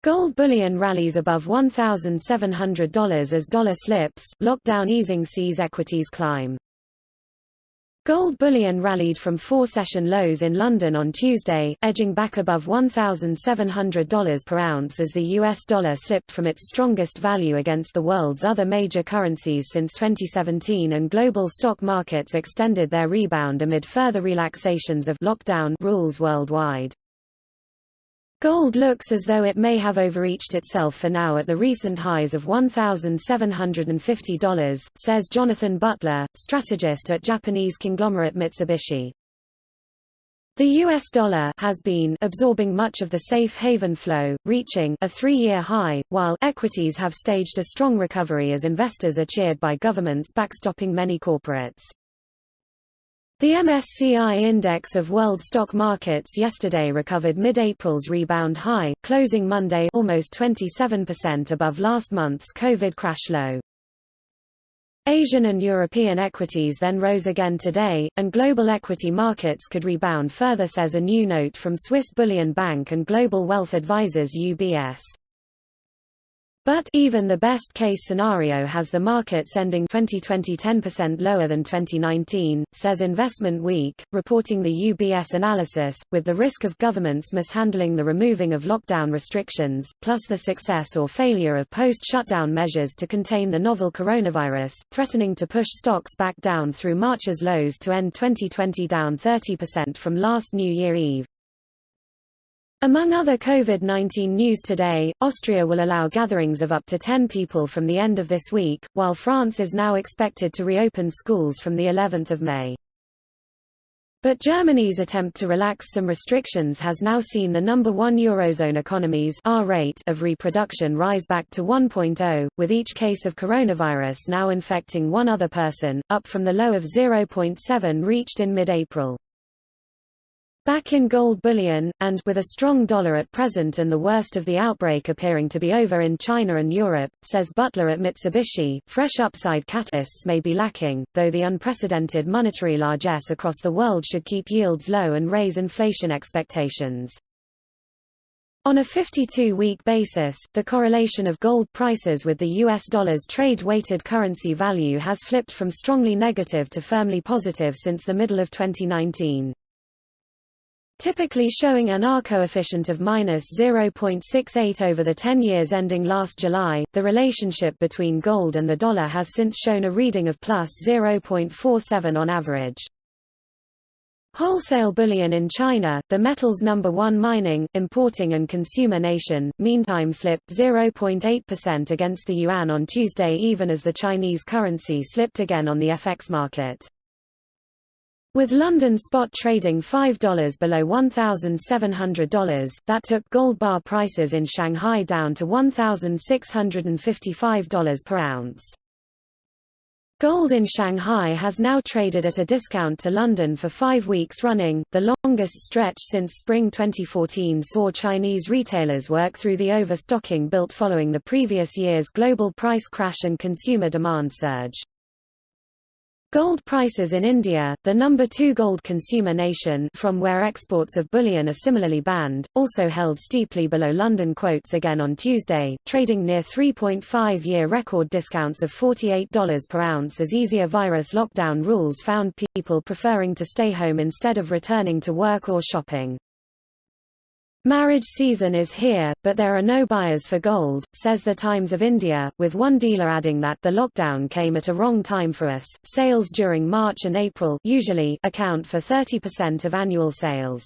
Gold bullion rallies above $1,700 as dollar slips, lockdown easing sees equities climb. Gold bullion rallied from four-session lows in London on Tuesday, edging back above $1,700 per ounce as the US dollar slipped from its strongest value against the world's other major currencies since 2017, and global stock markets extended their rebound amid further relaxations of lockdown rules worldwide. Gold looks as though it may have overreached itself for now at the recent highs of $1,750, says Jonathan Butler, strategist at Japanese conglomerate Mitsubishi. The US dollar has been absorbing much of the safe haven flow, reaching a three-year high, while equities have staged a strong recovery as investors are cheered by governments backstopping many corporates. The MSCI index of world stock markets yesterday recovered mid-April's rebound high, closing Monday almost 27% above last month's COVID crash low. Asian and European equities then rose again today, and global equity markets could rebound further, says a new note from Swiss Bullion Bank and global wealth advisors UBS. But even the best-case scenario has the markets ending 2020 10% lower than 2019, says Investment Week, reporting the UBS analysis, with the risk of governments mishandling the removing of lockdown restrictions, plus the success or failure of post-shutdown measures to contain the novel coronavirus, threatening to push stocks back down through March's lows to end 2020 down 30% from last New Year Eve. Among other COVID-19 news today, Austria will allow gatherings of up to 10 people from the end of this week, while France is now expected to reopen schools from the 11th of May. But Germany's attempt to relax some restrictions has now seen the number one Eurozone economy's R rate of reproduction rise back to 1.0, with each case of coronavirus now infecting one other person, up from the low of 0.7 reached in mid-April. Back in gold bullion, and with a strong dollar at present and the worst of the outbreak appearing to be over in China and Europe, says Butler at Mitsubishi, fresh upside catalysts may be lacking, though the unprecedented monetary largesse across the world should keep yields low and raise inflation expectations. On a 52-week basis, the correlation of gold prices with the US dollar's trade-weighted currency value has flipped from strongly negative to firmly positive since the middle of 2019. Typically showing an R coefficient of -0.68 over the 10 years ending last July, the relationship between gold and the dollar has since shown a reading of +0.47 on average. Wholesale bullion in China, the metal's number one mining, importing and consumer nation, meantime slipped 0.8% against the yuan on Tuesday, even as the Chinese currency slipped again on the FX market. With London spot trading $5 below $1,700, that took gold bar prices in Shanghai down to $1,655 per ounce. Gold in Shanghai has now traded at a discount to London for 5 weeks running. The longest stretch since spring 2014 saw Chinese retailers work through the overstocking built following the previous year's global price crash and consumer demand surge. Gold prices in India, the number 2 gold consumer nation from where exports of bullion are similarly banned, also held steeply below London quotes again on Tuesday, trading near 3.5-year record discounts of $48 per ounce as easier virus lockdown rules found people preferring to stay home instead of returning to work or shopping. Marriage season is here, but there are no buyers for gold, says the Times of India, with one dealer adding that the lockdown came at a wrong time for us. Sales during March and April usually account for 30% of annual sales.